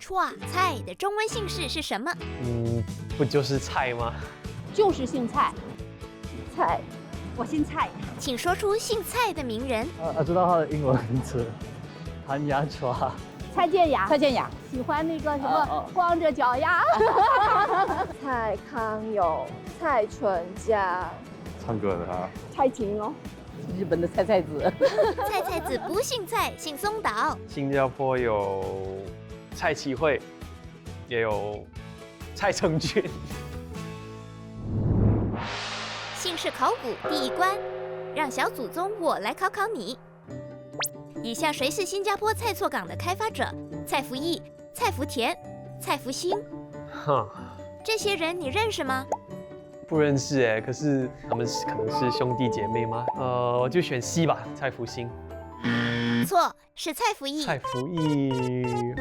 歘菜的中文姓氏是什么？不就是菜吗？就是姓蔡。蔡，我姓蔡。请说出姓蔡的名人。知道他的英文名字，谭雅川。蔡健雅。蔡健雅喜欢那个什么光着脚丫。蔡康永、蔡淳佳。唱歌的他。蔡琴哦。日本的菜菜子。菜菜子不姓蔡，姓松岛。新加坡有蔡启慧，也有蔡成俊。姓氏考古第一关，让小祖宗我来考考你。以下谁是新加坡蔡厝港的开发者？蔡福义、蔡福田、蔡福兴。这些人你认识吗？不认识哎，可是他们可能是兄弟姐妹吗？我就选 C 吧，蔡福兴。错，是蔡福义。蔡福义。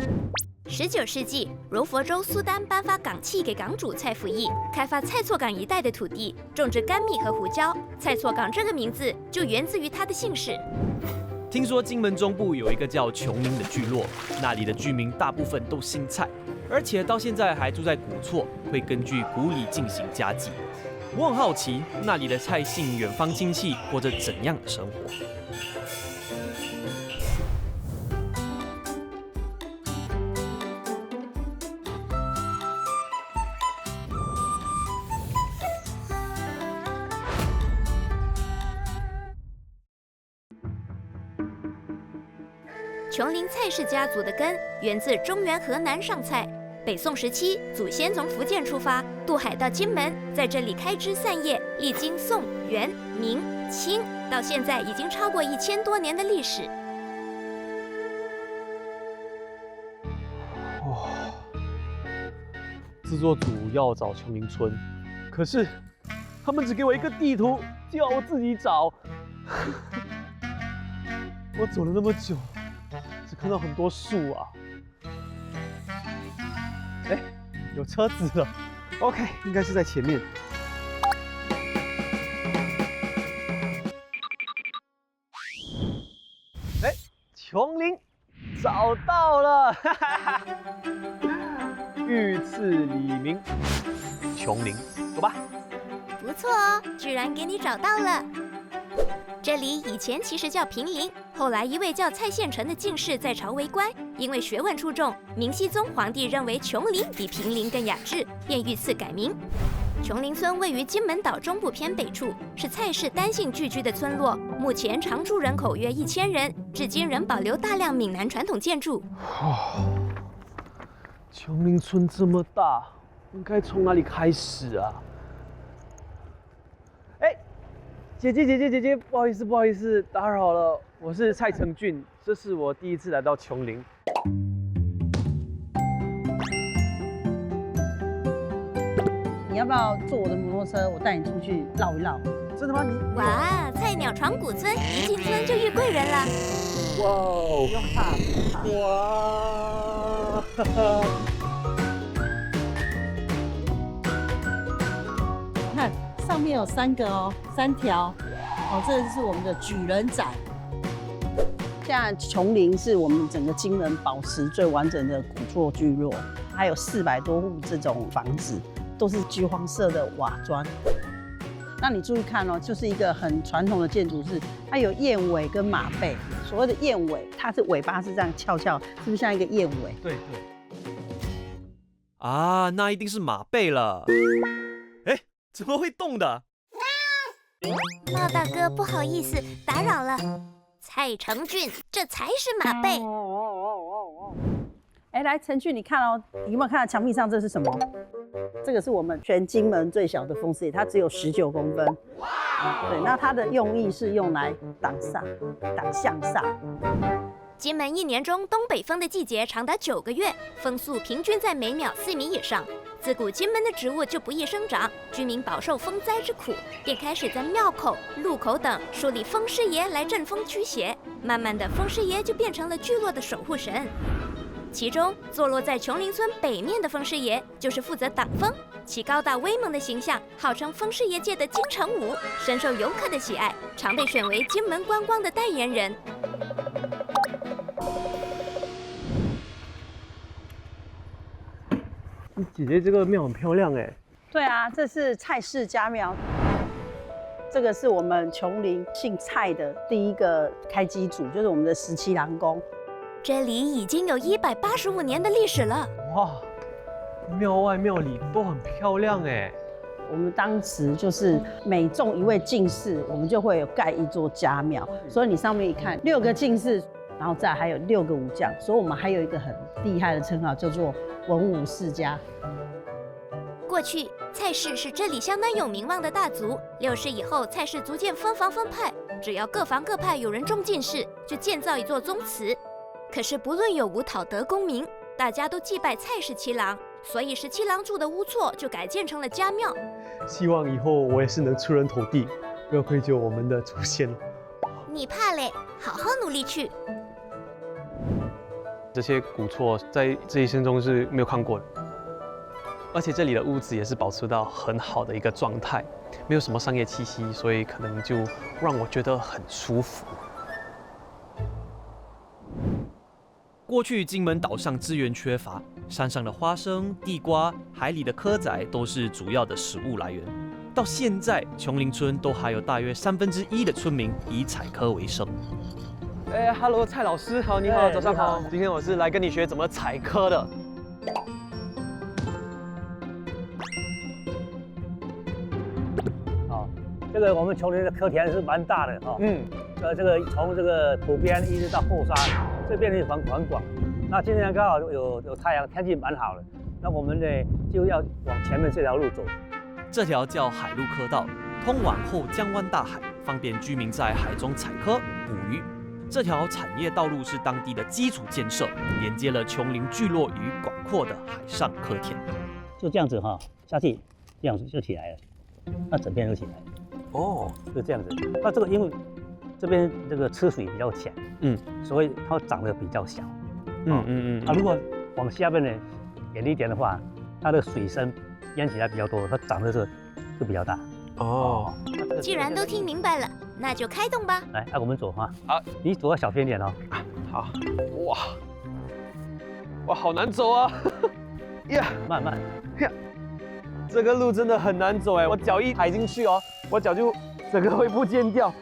19世纪，柔佛州苏丹颁发港契给港主蔡福义，开发蔡厝港一带的土地，种植甘米和胡椒。蔡厝港这个名字就源自于他的姓氏。听说金门中部有一个叫琼林的聚落，那里的居民大部分都姓蔡，而且到现在还住在古厝，会根据古礼进行家祭。我很好奇，那里的蔡姓远方亲戚过着怎样的生活？琼林蔡氏家族的根源自中原河南上蔡。北宋时期，祖先从福建出发，渡海到金门，在这里开枝散叶，历经宋、元、明、清，到现在已经超过1000多年的历史。制作组要找琼林村，可是他们只给我一个地图，叫我自己找。我走了那么久，只看到很多树啊。哎，有车子了。OK， 应该是在前面。哎，琼林找到了，哈哈哈！御赐李明，琼林，走吧。不错哦，居然给你找到了。这里以前其实叫平陵，后来一位叫蔡宪成的进士在朝为官，因为学问出众，明熹宗皇帝认为琼林比平陵更雅致，便御赐改名。琼林村位于金门岛中部偏北处，是蔡氏单姓聚居的村落，目前常住人口约1000人，至今仍保留大量闽南传统建筑。琼林村这么大，应该从哪里开始啊？姐姐，不好意思，打扰了。我是蔡成俊，这是我第一次来到琼林。你要不要坐我的摩托车？我带你出去绕一绕。真的吗？你哇，菜鸟闯古村，一进村就遇贵人了。哇哦！不用怕。哇！看上面有3个哦，3条。这是我们的举人仔。现在琼林是我们整个金门保持最完整的古厝聚落，还有400多户这种房子，都是橘黄色的瓦砖。那你注意看哦，就是一个很传统的建筑是，它有燕尾跟马背。所谓的燕尾，它是尾巴是这样翘翘，是不是像一个燕尾？对。啊，那一定是马背了。哎，怎么会动的？茂大哥，不好意思，打扰了。蔡成俊，这才是马背。哎，来，成俊，你看哦，你有没有看到墙壁上这是什么？这个是我们全金门最小的风狮爷，它只有19公分。对，那它的用意是用来挡煞、挡向煞。金门1年中东北风的季节长达9个月，风速平均在每秒4米以上。自古金门的植物就不易生长，居民饱受风灾之苦，便开始在庙口、路口等树立风狮爷来阵风驱邪。慢慢的，风狮爷就变成了聚落的守护神。其中，坐落在琼林村北面的风狮爷就是负责挡风，其高大威猛的形象号称风狮爷界的金城武，深受游客的喜爱，常被选为金门观光的代言人。 。姐姐这个庙很漂亮哎。对啊，这是蔡氏家庙。这个是我们琼林姓蔡的第一个开基主，就是我们的17郎公。这里已经有185年的历史了。哇，庙外庙里都很漂亮哎。我们当时就是每中一位进士，我们就会有盖一座家庙。所以你上面一看，6个进士，然后再还有6个武将，所以我们还有一个很厉害的称号，叫做文武世家。过去蔡氏是这里相当有名望的大族。6世以后，蔡氏逐渐分房分派，只要各房各派有人中进士，就建造一座宗祠。可是不论有无讨得功名，大家都祭拜蔡17郎，所以17郎住的乌厝就改建成了家庙。希望以后我也是能出人头地，不要愧疚我们的祖先。你怕嘞？好好努力去。这些古厝在这一生中是没有看过的。而且这里的屋子也是保持到很好的一个状态，没有什么商业气息，所以可能就让我觉得很舒服。过去金门岛上资源缺乏，山上的花生、地瓜、海里的蚵仔都是主要的食物来源。到现在，琼林村都还有大约1/3的村民以采蚵为生。哎 ，Hello， 蔡老师好，你好，早上好。今天我是来跟你学怎么采蚵的。这个我们琼林的蚵田是蛮大的哈，这个从这个湖边一直到后山，这边是很广。那今天刚好有太阳，天气蛮好的，那我们呢就要往前面这条路走。这条叫海陆科道，通往后江湾大海，方便居民在海中采蚵、捕鱼。这条产业道路是当地的基础建设，连接了琼林聚落与广阔的海上蚵田。就这样子哈，下去这样子就起来了，那整片都起来了。哦，就这样子。那这个因为这边这个吃水比较浅，所以它长得比较小。如果往下边呢远一点的话，它的水深淹起来比较多，它长得就比较大。哦，既然都听明白了，那就开动吧。来，我们走哈。好，你走要小心一点哦。好。哇，好难走啊！呀，慢慢。呀，这个路真的很难走哎，我脚一踩进去哦，我脚就整个会不见掉，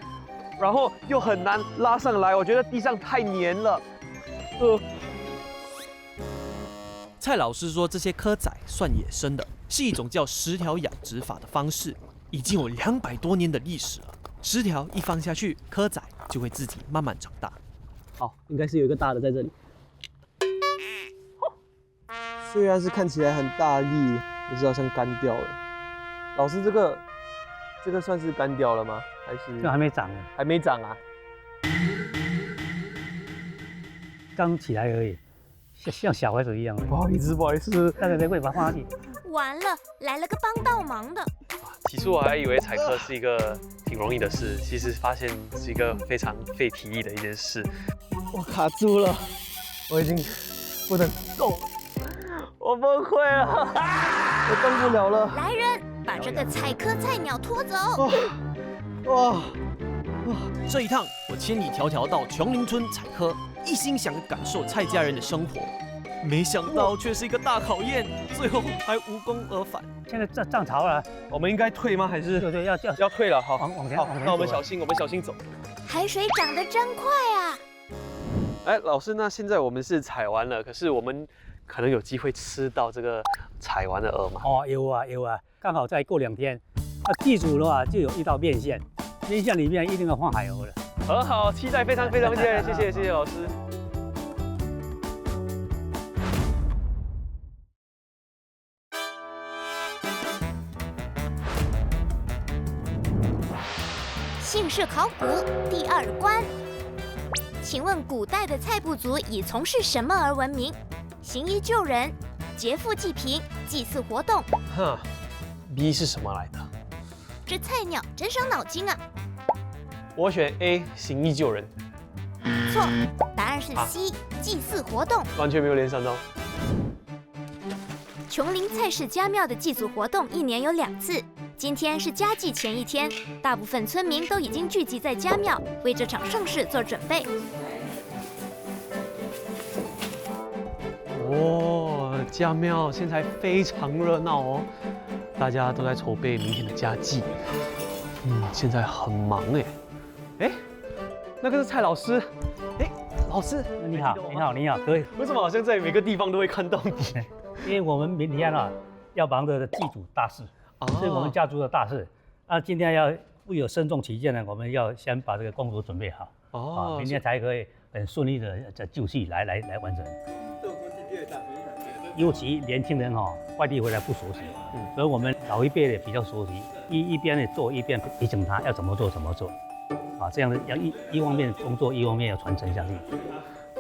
然后又很难拉上来，我觉得地上太黏了。蔡老师说，这些蚵仔算野生的，是一种叫10条养殖法的方式，已经有200多年的历史了。10条一放下去，蚵仔就会自己慢慢长大。好，应该是有一个大的在这里。虽然是看起来很大力，可是好像干掉了。老师，这个算是干掉了吗？还是这还没长呢？还没长啊？刚起来而已，像小孩子一样。不好意思。那个会把它放下去。完了，来了个帮倒忙的。起初我还以为采蚵是一个挺容易的事，其实发现是一个非常费体力的一件事。我卡住了，我已经不能动了，我崩溃了，我动不了了。来人，把这个采蚵菜鸟拖走。哇！这一趟我千里迢迢到琼林村采蚵，一心想感受蔡家人的生活，没想到却是一个大考验，最后还无功而返。现在涨潮了，我们应该退吗？还是对，要退了？好，往前。好，那我们小心走。海水涨得真快啊！哎，老师，那现在我们是采完了，可是我们可能有机会吃到这个采完的蚵吗？哦，有啊，刚好再过2天，那祭祖的话就有一道面线，面线里面一定要放海蚵了。很好，期待非常谢谢老师。姓氏考古第2关，请问古代的蔡部族以从事什么而闻名？行医救人、劫富济贫、祭祀活动。B 是什么来的？这菜鸟真伤脑筋啊！我选 A， 行医救人。错，答案是 C，祭祀活动。完全没有联想到。琼林蔡氏家庙的祭祖活动1年有2次。今天是家祭前一天，大部分村民都已经聚集在家庙，为这场盛事做准备。家庙现在非常热闹哦，大家都在筹备明天的家祭。现在很忙哎。那个是蔡老师。老师，你好，可以。为什么好像在每个地方都会看到你？因为我们明天要忙着祭祖大事，是我们家族的大事。今天要为有慎重起见呢，我们要先把这个工作准备好，明天才可以很顺利的就绪来完成。尤其年轻人外地回来不熟悉，所以我们老一辈的比较熟悉，一边做一边提醒他要怎么做，这样的要一方面工作，一方面要传承下去。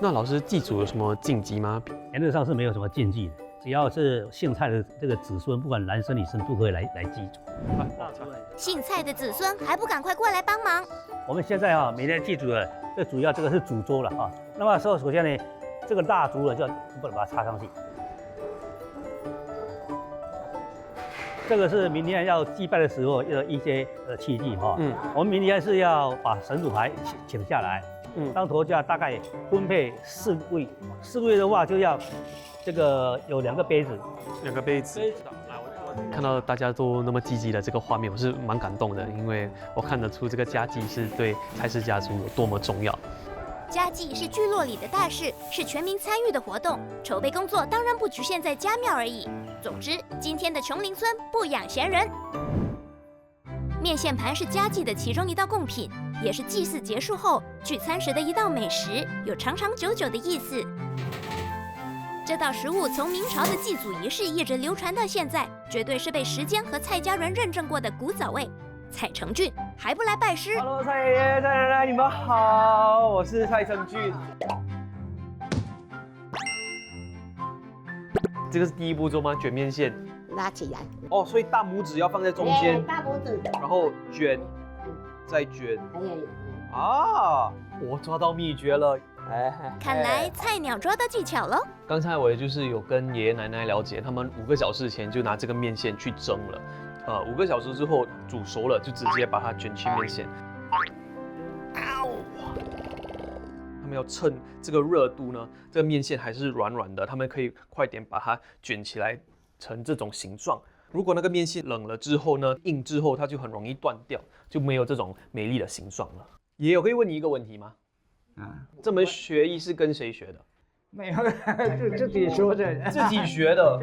那老师祭祖有什么禁忌吗？原则上是没有什么禁忌的，只要是姓蔡的这个子孙，不管男生女生都可以来祭祖。姓蔡的子孙还不赶快过来帮忙？我们现在每天祭祖的，这主要这个是主桌了那么首先呢，这个蜡烛就不能把它插上去。这个是明天要祭拜的时候的一些器具我们明天是要把神主牌请下来，当头家大概分配4位的话就要这个有2个杯子。看到大家都那么积极的这个画面，我是蛮感动的，因为我看得出这个家祭是对蔡氏家族有多么重要。家祭是聚落里的大事，是全民参与的活动，筹备工作当然不局限在家庙而已。总之，今天的琼林村不养闲人。面线盘是家祭的其中一道贡品，也是祭祀结束后聚餐时的一道美食，有长长久久的意思。这道食物从明朝的祭祖仪式一直流传到现在，绝对是被时间和蔡家人认证过的古早味。蔡成俊还不来拜师 ？Hello， 蔡爷爷、蔡奶奶，你们好，我是蔡成俊。这个是第一步骤吗？卷面线，拉起来。所以大拇指要放在中间，大拇指，然后卷，再卷。我抓到秘诀了。看来菜鸟抓到技巧了。刚才我就是有跟爷爷奶奶了解，他们5个小时前就拿这个面线去蒸了。5个小时之后煮熟了，就直接把它卷去面线。他们要趁这个热度呢，这个面线还是软软的，他们可以快点把它卷起来成这种形状。如果那个面线冷了之后呢，硬之后它就很容易断掉，就没有这种美丽的形状了。爷爷，我可以问你一个问题吗？这门学艺是跟谁学的？没有，自己说的，自己学的。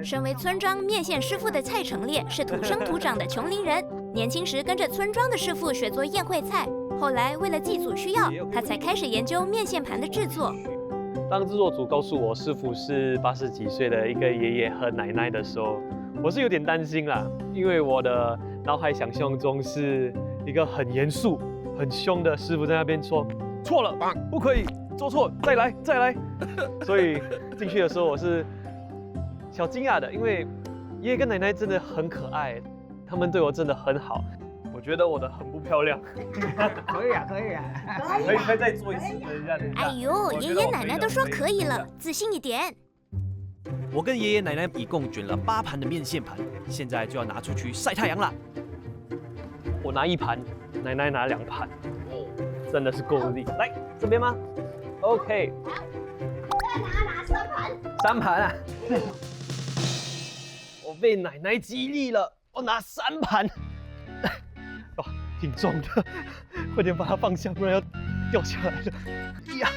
身为村庄面线师傅的蔡成烈是土生土长的琼林人，年轻时跟着村庄的师傅学做宴会菜，后来为了祭祖需要，他才开始研究面线盘的制作。当制作组告诉我师傅是80几岁的一个爷爷和奶奶的时候，我是有点担心啦，因为我的脑海想象中是一个很严肃、很凶的师傅在那边说错了，不可以。做错，再来。所以进去的时候我是小惊讶的，因为爷爷跟奶奶真的很可爱，他们对我真的很好。我觉得我的很不漂亮。可以啊。可以再做一次人家的。哎呦，爷爷奶奶都说可以了，自信一点。我跟爷爷奶奶一共卷了8盘的面线盘，现在就要拿出去晒太阳啦。我拿1盘，奶奶拿2盘，真的是够力。来这边吗？ OK， 再拿3盘，3盘啊！我被奶奶激励了，我拿3盘，挺重的，快点把它放下，不然要掉下来了。呀，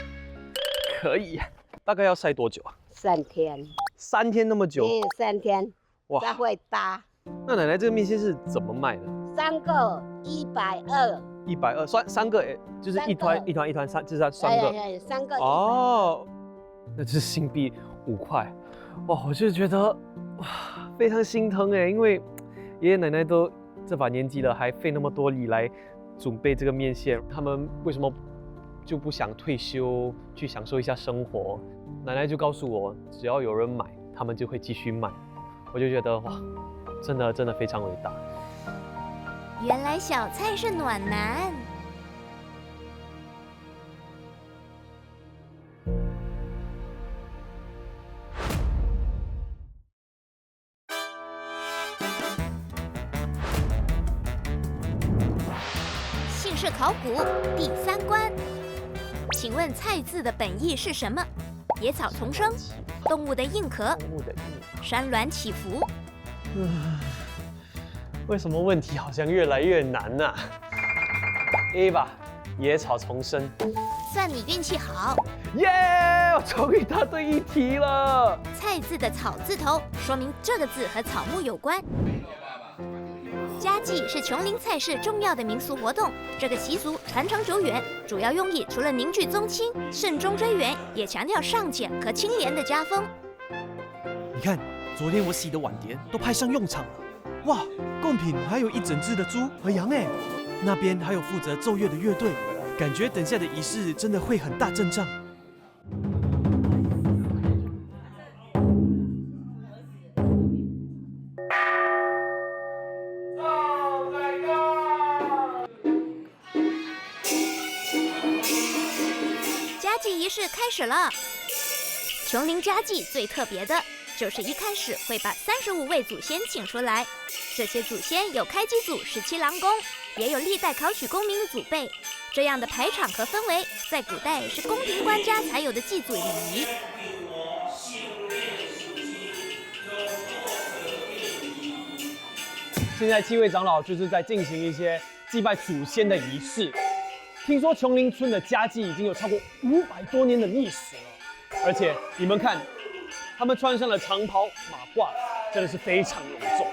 可以，大概要晒多久啊？3天。3天那么久？3天。哇，才会搭。那奶奶这个面线是怎么卖的？3个120。120，算3个，就是一团，就是3个。3个。那就是新币5块。哇，我就觉得哇非常心疼哎，因为爷爷奶奶都这把年纪了，还费那么多力来准备这个面线，他们为什么就不想退休去享受一下生活？奶奶就告诉我，只要有人买，他们就会继续卖。我就觉得哇，真的非常伟大。原来小蔡是暖男。姓氏考古第3关，请问蔡字的本意是什么？野草丛生，动物的硬壳，山峦起伏。为什么问题好像越来越难啊 ？A 吧，野草丛生。算你运气好。耶！我终于答对一题了。菜字的草字头，说明这个字和草木有关。家祭是琼林菜市重要的民俗活动，这个习俗传承久远，主要用意除了凝聚宗亲、慎终追远，也强调尚俭和清廉的家风。你看，昨天我洗的碗碟都派上用场了。哇，贡品还有一整只的猪和羊哎，那边还有负责奏乐的乐队，感觉等下的仪式真的会很大阵仗。家祭仪式开始了。琼林家祭最特别的就是一开始会把35位祖先请出来，这些祖先有开基祖17郎公，也有历代考取功名的祖辈。这样的排场和氛围，在古代是宫廷官家才有的祭祖礼仪。现在7位长老就是在进行一些祭拜祖先的仪式。听说琼林村的家祭已经有超过500多年的历史了，而且你们看，他们穿上了长袍马褂，真的是非常隆重。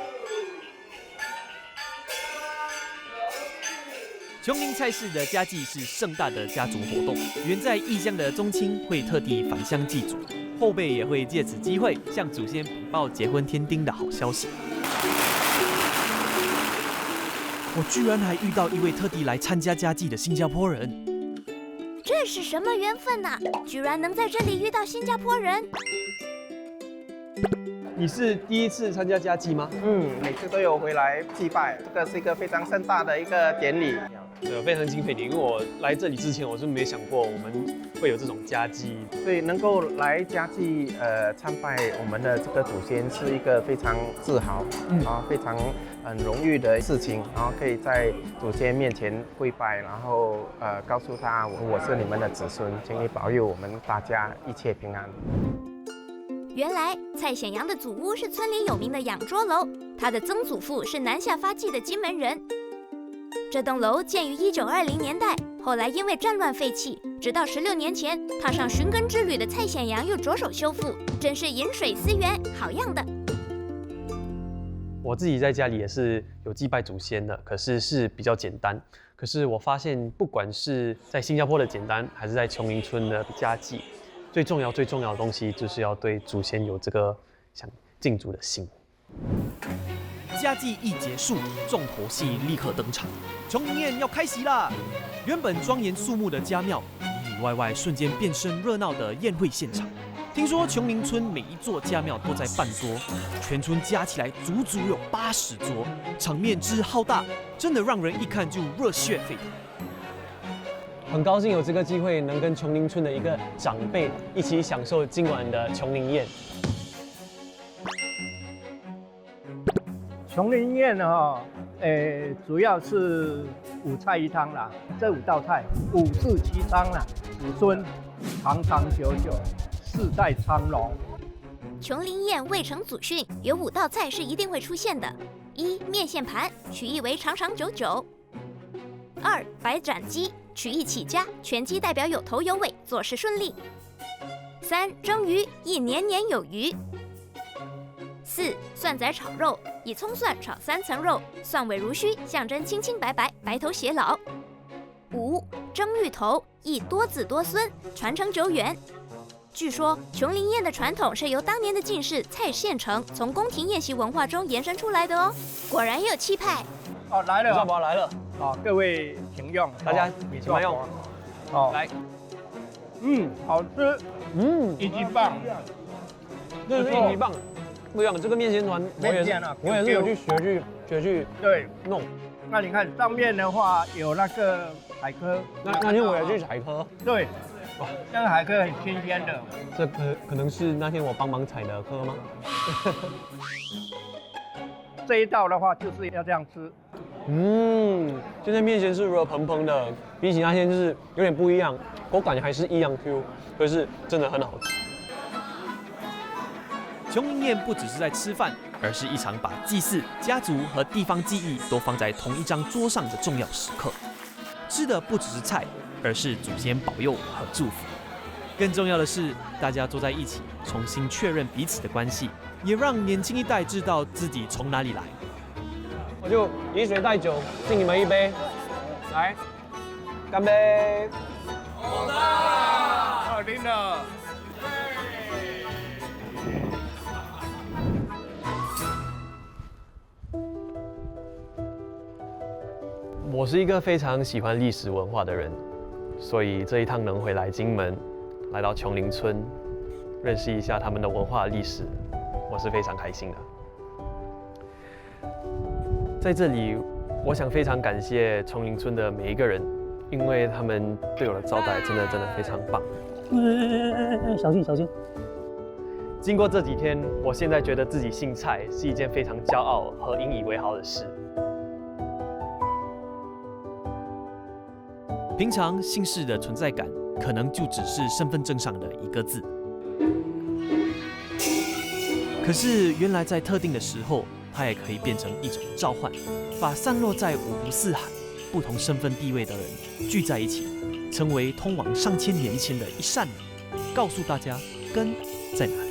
琼林菜市的家祭是盛大的家族活动，远在异乡的宗亲会特地返乡祭祖，后辈也会借此机会向祖先禀报结婚添丁的好消息。我居然还遇到一位特地来参加家祭的新加坡人，这是什么缘分呐？居然能在这里遇到新加坡人。你是第一次参加家祭吗？每次都有回来祭拜，这个是一个非常盛大的一个典礼。对，非常敬佩你，因为我来这里之前，我是没想过我们会有这种家祭。所以能够来家祭参拜我们的这个祖先，是一个非常自豪非常很荣誉的事情，然后可以在祖先面前跪拜，然后告诉他我是你们的子孙，请你保佑我们大家一切平安。原来蔡显阳的祖屋是村里有名的仰桌楼，他的曾祖父是南下发迹的金门人。这栋楼建于1920年代，后来因为战乱废弃，直到16年前，踏上寻根之旅的蔡显阳又着手修复，真是饮水思源，好样的！我自己在家里也是有祭拜祖先的，可是是比较简单。可是我发现，不管是在新加坡的简单，还是在琼林村的家祭，最重要的东西就是要对祖先有这个想敬祖的心。家祭一结束，重头戏立刻登场，琼林宴要开席啦！原本庄严肃穆的家庙，里里外外瞬间变身热闹的宴会现场。听说琼林村每一座家庙都在办桌，全村加起来足足有80桌，场面之浩大，真的让人一看就热血沸腾。很高兴有这个机会能跟琼林村的一个长辈一起享受今晚的琼林宴。琼林宴主要是5菜1汤啦，这5道菜5世齐昌啦，子孙长长久久，4代昌隆。琼林宴未成祖训，有5道菜是一定会出现的：一、面线盘，取意为长长久久；二、白斩鸡，取意起家，全鸡代表有头有尾，做事顺利；三、蒸鱼，意年年有余；四、蒜仔炒肉，以葱蒜炒3层肉，蒜尾如须，象征清清白白，白头偕老；五、蒸芋头，意多子多孙，传承久远。据说琼林宴的传统是由当年的进士蔡献成从宫廷宴席文化中延伸出来的哦，果然有气派。来了，赵宝来了，各位请用，大家请慢用。来，好吃，一级棒，这是一级棒。不一样，这个面线团我也是有去学去对弄。那你看上面的话有那个海蛎，那天我也去采蛎。对，那个海蛎很新鲜的。这可能是那天我帮忙采的蛎吗？这一道的话就是要这样吃，现在面线是热蓬蓬的，比起那天就是有点不一样，口感还是一样 Q， 可是真的很好吃。琼林宴不只是在吃饭，而是一场把祭祀、家族和地方记忆都放在同一张桌上的重要时刻。吃的不只是菜，而是祖先保佑和祝福。更重要的是，大家坐在一起，重新确认彼此的关系，也让年轻一代知道自己从哪里来。我就以水代酒，敬你们一杯，来，干杯！好大，好听的。我是一个非常喜欢历史文化的人，所以这一趟能回来金门，来到琼林村，认识一下他们的文化历史，我是非常开心的。在这里，我想非常感谢琼林村的每一个人，因为他们对我的招待真的非常棒。小心小心！经过这几天，我现在觉得自己姓蔡是一件非常骄傲和引以为豪的事。平常姓氏的存在感，可能就只是身份证上的一个字。可是原来在特定的时候，它也可以变成一种召唤，把散落在五湖四海、不同身份地位的人聚在一起，成为通往上千年前的一扇门，告诉大家根在哪里。